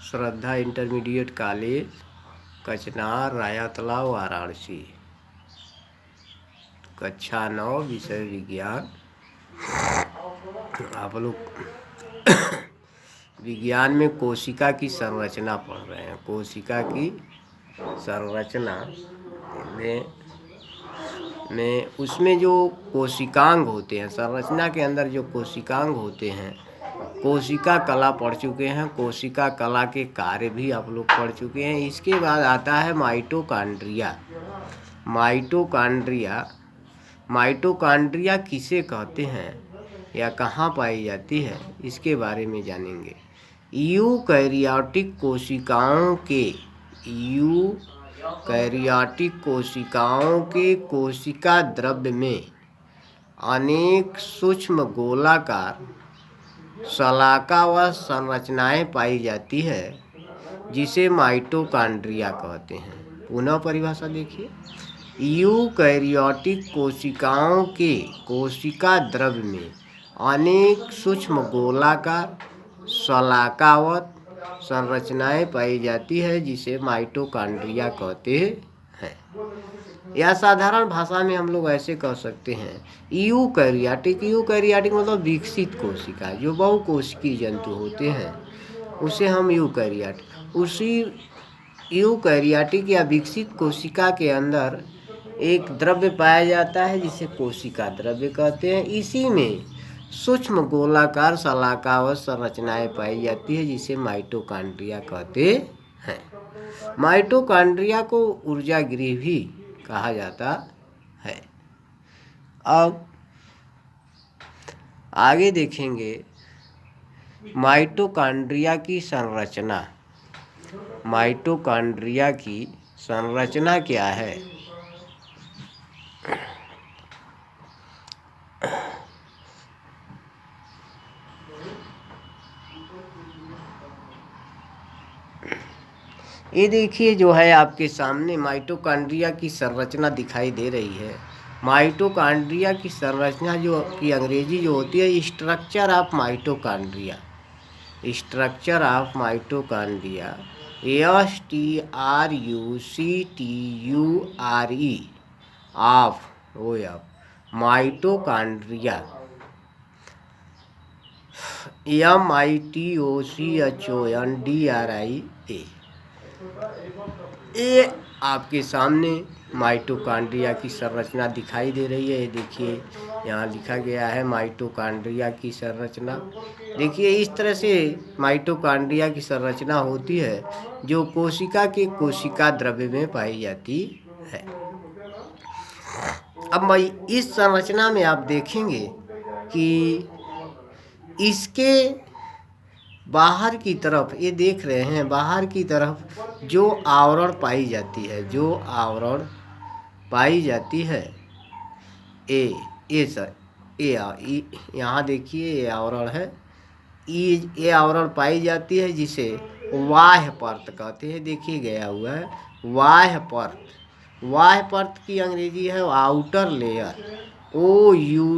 श्रद्धा intermediate college, कचनार, राया तालाब, वाराणसी। कक्षा 9, विषय विज्ञान। आप लोग विज्ञान में कोशिका की संरचना पढ़ रहे हैं। कोशिका की संरचना में उसमें जो कोशिकांग होते हैं, संरचना के अंदर जो कोशिकांग होते हैं, कोशिका कला पढ़ चुके हैं। कोशिका कला के कार्य भी आप लोग पढ़ चुके हैं। इसके बाद आता है माइटोकॉन्ड्रिया। माइटोकॉन्ड्रिया किसे कहते हैं या कहाँ पाई जाती है, इसके बारे में जानेंगे। यूकैरियोटिक कोशिकाओं के कोशिका द्रव्य में अनेक सूक्ष्म गोलाकार शलाकावत संरचनाएं पाई जाती है, जिसे माइटोकॉन्ड्रिया कहते हैं। पुनः परिभाषा देखिए। यूकैरियोटिक कोशिकाओं के कोशिका द्रव्य में अनेक सूक्ष्म गोलाकार शलाकावत संरचनाएं पाई जाती है, जिसे माइटोकॉन्ड्रिया कहते हैं। या साधारण भाषा में हम लोग ऐसे कह सकते हैं, यूकैरियोटिक मतलब विकसित कोशिका, जो बहुकोशिकीय जंतु होते हैं उसे हम यूकैरियोटिक। उसी यूकैरियोटिक या विकसित कोशिका के अंदर एक द्रव्य पाया जाता है, जिसे कोशिका द्रव्य कहते हैं। इसी में सूक्ष्म गोलाकार शलाकावत संरचनाएं पाई जाती है, जिसे माइटोकॉन्ड्रिया कहते हैं। माइटोकॉन्ड्रिया को ऊर्जा गृह भी कहा जाता है। अब आगे देखेंगे माइटोकॉन्ड्रिया की संरचना। माइटोकॉन्ड्रिया की संरचना क्या है? ये देखिए, जो है आपके सामने माइटोकॉन्ड्रिया की संरचना दिखाई दे रही है। माइटोकॉन्ड्रिया की संरचना जो की अंग्रेजी जो होती है, structure of mitochondria. Structure of mitochondria, STRUCTURE of mitochondria, MITOCHONDRIA। ये आपके सामने माइटोकॉन्ड्रिया की संरचना दिखाई दे रही है। ये देखिए, यहाँ लिखा गया है माइटोकॉन्ड्रिया की संरचना। देखिए, इस तरह से माइटोकॉन्ड्रिया की संरचना होती है, जो कोशिका के कोशिका द्रव्य में पाई जाती है। अब इस संरचना में आप देखेंगे कि इसके बाहर की तरफ, ये देख रहे हैं, बाहर की तरफ जो आवरण पाई जाती है, यहाँ देखिए, ये आवरण है। ये आवरण पाई जाती है, जिसे बाह्य परत कहते हैं। देखिए गया हुआ है बाह्य परत। बाह्य परत की अंग्रेजी है आउटर लेयर, OUTERLAYER।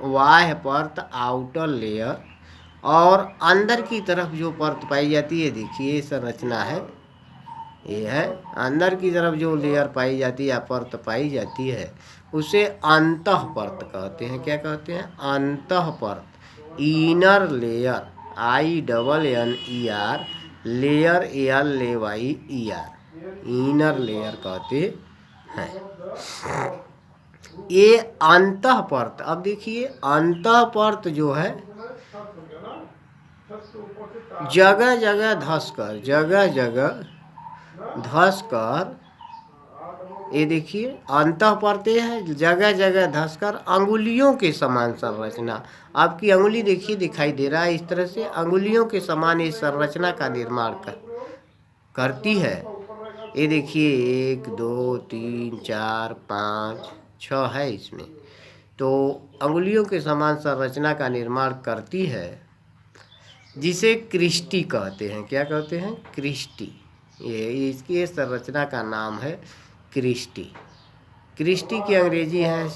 बाह्य परत, आउटर लेयर। और अंदर की तरफ जो परत पाई जाती है, देखिए संरचना है, ये है। अंदर की तरफ जो लेयर पाई जाती है या परत पाई जाती है, उसे अंतः परत कहते हैं। क्या कहते हैं? अंतः परत। Inner layer, INNER, layer, LAYER, inner layer कहते हैं। ये अंतः परत। अब देखिए, अंतः परत जो है जगह जगह धंसकर, ये देखिए अंतः परतें हैं, जगह जगह धंसकर अंगुलियों के समान संरचना। आपकी अंगुली देखिए, दिखाई दे रहा है। इस तरह से अंगुलियों के समान इस संरचना का निर्माण करती है। ये देखिए, 1 2 3 4 5 6 है इसमें। तो अंगुलियों के समान संरचना का निर्माण करती है, जिसे क्रिस्टी कहते हैं। क्या कहते हैं? क्रिस्टी। ये इसकी संरचना का नाम है क्रिस्टी। क्रिस्टी की अंग्रेजी है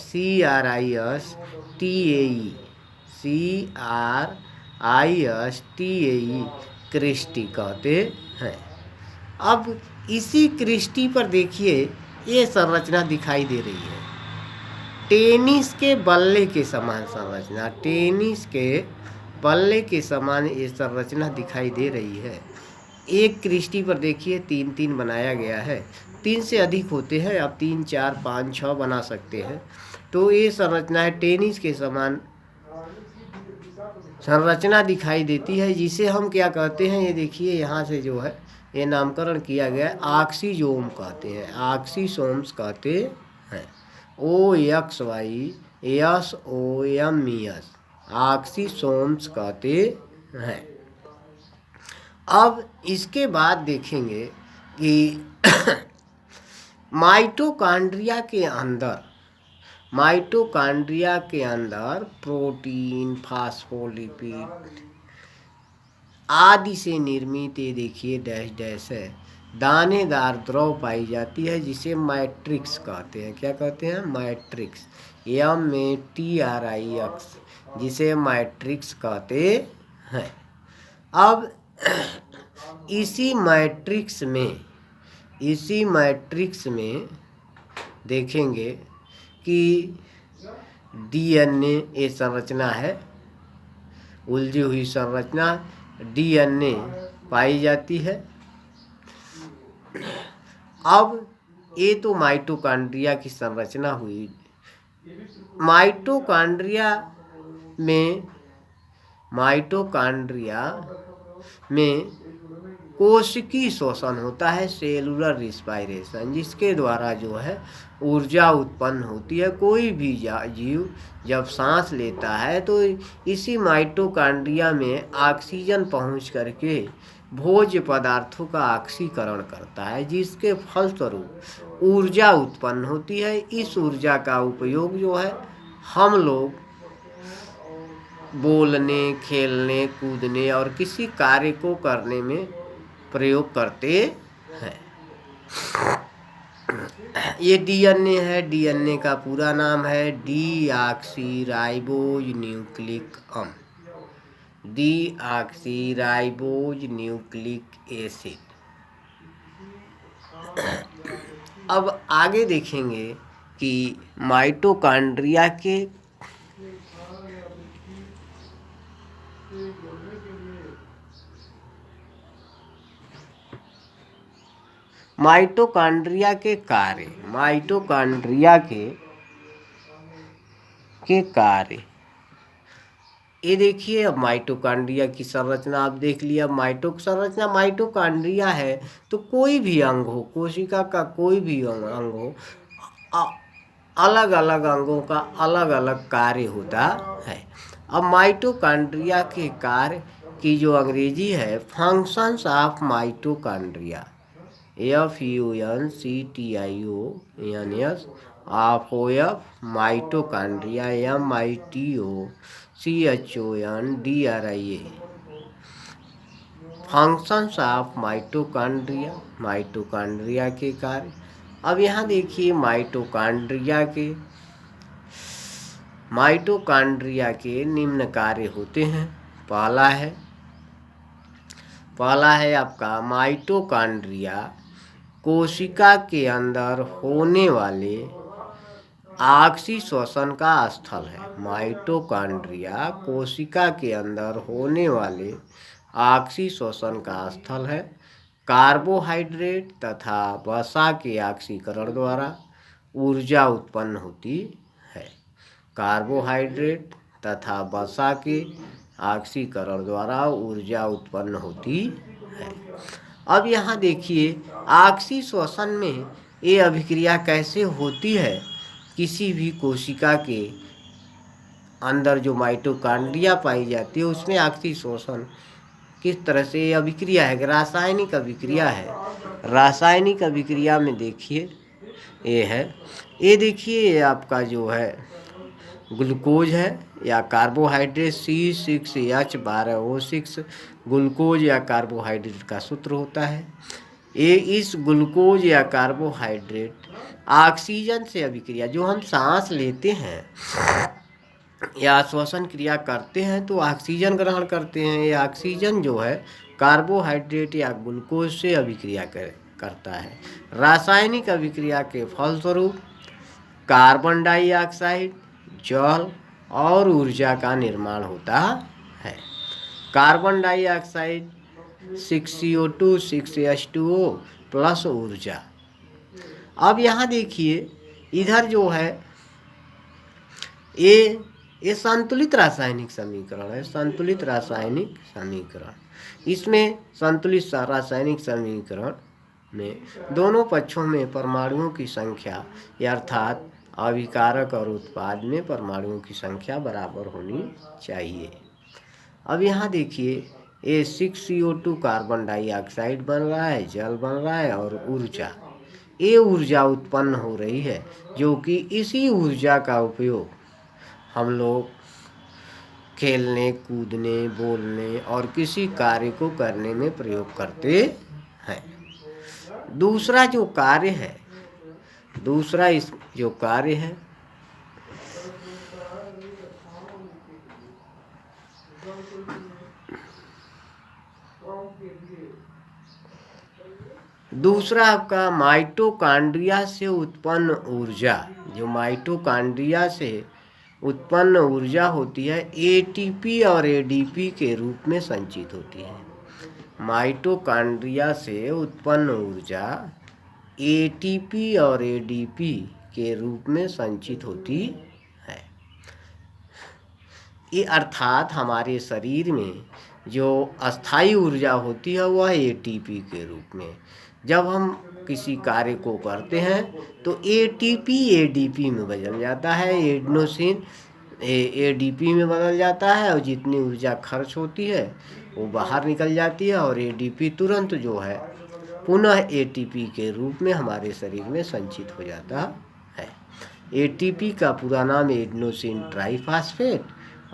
CRISTAE, ISTAE क्रिस्टी कहते हैं। अब इसी क्रिस्टी पर देखिए ये संरचना दिखाई दे रही है, टेनिस के बल्ले के समान संरचना, टेनिस के बल्ले के समान ये संरचना दिखाई दे रही है। एक क्रिस्टी पर देखिए 3-3 बनाया गया है, 3 से अधिक होते हैं, आप 3, 4, 5, 6 बना सकते हैं। तो ये संरचना है, टेनिस के समान संरचना दिखाई देती है, जिसे हम क्या कहते हैं, ये देखिए यहाँ से जो है ये नामकरण किया गया है, ऑक्सीजोम कहते हैं, ऑक्सीसोम्स कहते हैं, OXYSOMES, ऑक्सीसोम्स कहते हैं। अब इसके बाद देखेंगे कि माइटोकॉन्ड्रिया के अंदर प्रोटीन, फास्फोलिपिड आदि से निर्मित, ये देखिए डैश डैश है, दानेदार द्रव पाई जाती है, जिसे मैट्रिक्स कहते हैं। क्या कहते हैं? मैट्रिक्स, MATRIX, जिसे मैट्रिक्स कहते हैं। अब इसी मैट्रिक्स में देखेंगे कि DNA ये संरचना है, उलझी हुई संरचना DNA पाई जाती है। अब ये तो माइटोकॉन्ड्रिया की संरचना हुई। माइटोकॉन्ड्रिया में कोशिकीय श्वसन होता है, सेलुलर रिस्पायरेशन, जिसके द्वारा जो है ऊर्जा उत्पन्न होती है। कोई भी जीव जब सांस लेता है तो इसी माइटोकॉन्ड्रिया में ऑक्सीजन पहुंच करके भोज्य पदार्थों का ऑक्सीकरण करता है, जिसके फलस्वरूप ऊर्जा उत्पन्न होती है। इस ऊर्जा का उपयोग जो है हम लोग बोलने, खेलने, कूदने और किसी कार्य को करने में प्रयोग करते हैं। ये DNA है, DNA का पूरा नाम है डीऑक्सीराइबोज न्यूक्लिक अम्ल, डीऑक्सीराइबोज न्यूक्लिक एसिड। अब आगे देखेंगे कि माइटोकॉन्ड्रिया के कार्य। ये देखिए, अब माइटोकॉन्ड्रिया की संरचना आप देख लिया। माइटोकॉन्ड्रिया है तो कोई भी अंग हो, कोशिका का कोई भी अंग हो, अलग अलग अंगों का अलग अलग कार्य होता है। अब माइटोकॉन्ड्रिया के कार्य की जो अंग्रेजी है, functions of mitochondria, FUNCTIONS of mitochondria, MITOCHONDRIA, functions of mitochondria के कार्य। अब यहाँ देखिए माइटोकॉन्ड्रिया के निम्न कार्य होते हैं। पहला है आपका माइटोकॉन्ड्रिया कोशिका के अंदर होने वाले ऑक्सीश्वसन का स्थल है। माइटोकॉन्ड्रिया कोशिका के अंदर होने वाले ऑक्सीश्वसन का स्थल है। कार्बोहाइड्रेट तथा वसा के ऑक्सीकरण द्वारा ऊर्जा उत्पन्न होती है। कार्बोहाइड्रेट तथा वसा के ऑक्सीकरण द्वारा ऊर्जा उत्पन्न होती है। अब यहाँ देखिए ऑक्सीश्वसन में ये अभिक्रिया कैसे होती है। किसी भी कोशिका के अंदर जो माइटोकॉन्ड्रिया पाई जाती है उसमें ऑक्सीश्वसन किस तरह से अभिक्रिया है, रासायनिक अभिक्रिया है। रासायनिक अभिक्रिया में देखिए ये देखिए ये आपका जो है ग्लूकोज है या कार्बोहाइड्रेट C6H12O6 ग्लूकोज या कार्बोहाइड्रेट का सूत्र होता है। ये इस ग्लूकोज या कार्बोहाइड्रेट ऑक्सीजन से अभिक्रिया, जो हम सांस लेते हैं या श्वसन क्रिया करते हैं तो ऑक्सीजन ग्रहण करते हैं। ये ऑक्सीजन जो है कार्बोहाइड्रेट या ग्लूकोज से अभिक्रिया करता है। रासायनिक अभिक्रिया के फलस्वरूप कार्बन डाइऑक्साइड, जल और ऊर्जा का निर्माण होता है। Carbon dioxide 6CO2 6H2O plus ऊर्जा। अब यहाँ देखिए, इधर जो है ये संतुलित रासायनिक समीकरण है। संतुलित रासायनिक समीकरण, इसमें संतुलित रासायनिक समीकरण में दोनों पक्षों में परमाणुओं की संख्या अर्थात अभिकारक और उत्पाद में परमाणुओं की संख्या बराबर होनी चाहिए। अब यहाँ देखिए, ये 6CO2 कार्बन डाइऑक्साइड बन रहा है, जल बन रहा है और ऊर्जा, ये ऊर्जा उत्पन्न हो रही है, जो कि इसी ऊर्जा का उपयोग हम लोग खेलने, कूदने, बोलने और किसी कार्य को करने में प्रयोग करते हैं। दूसरा जो कार्य है, दूसरा आपका माइटोकॉन्ड्रिया से उत्पन्न ऊर्जा। जो माइटोकॉन्ड्रिया से उत्पन्न ऊर्जा होती है, एटीपी और एडीपी के रूप में संचित होती है। माइटोकॉन्ड्रिया से उत्पन्न ऊर्जा एटीपी और एडीपी के रूप में संचित होती है। ये अर्थात हमारे शरीर में जो अस्थायी ऊर्जा होती है वह एटीपी के रूप में। जब हम किसी कार्य को करते हैं तो एटीपी एडीपी में बदल जाता है, एडिनोसिन एडीपी में बदल जाता है, और जितनी ऊर्जा खर्च होती है वो बाहर निकल जाती है और एडीपी तुरंत जो है पुनः एटीपी के रूप में हमारे शरीर में संचित हो जाता है। एटीपी का पूरा नाम एडिनोसिन ट्राइफॉस्फेट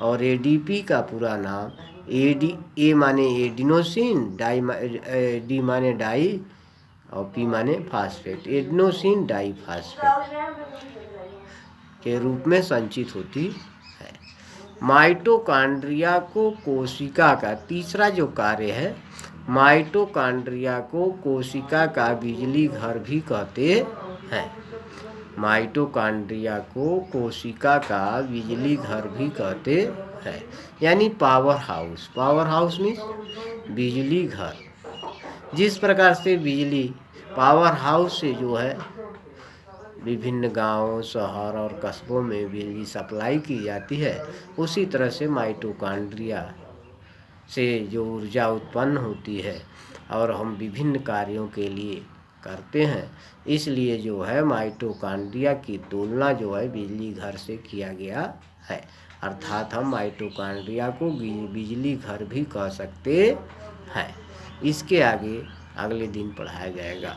और एडीपी का पूरा नाम ए माने एडिनोसिन, डी माने डाई और पी माने फास्फेट, एडिनोसिन डाइफॉस्फेट के रूप में संचित होती है। माइटोकॉन्ड्रिया को कोशिका का तीसरा जो कार्य है, माइटोकॉन्ड्रिया को कोशिका का बिजली घर भी कहते हैं। माइटोकॉन्ड्रिया को कोशिका का बिजली घर भी कहते हैं, यानी power house. Power house means बिजली घर। जिस प्रकार से बिजली पावर हाउस से जो है विभिन्न गांवों, शहर और कस्बों में बिजली सप्लाई की जाती है, उसी तरह से माइटोकॉन्ड्रिया से जो ऊर्जा उत्पन्न होती है और हम विभिन्न कार्यों के लिए करते हैं, इसलिए जो है माइटोकॉन्ड्रिया की तुलना जो है बिजली घर से किया गया है। अर्थात हम माइटोकॉन्ड्रिया को बिजली घर भी कह सकते हैं। इसके आगे अगले दिन पढ़ाया जाएगा।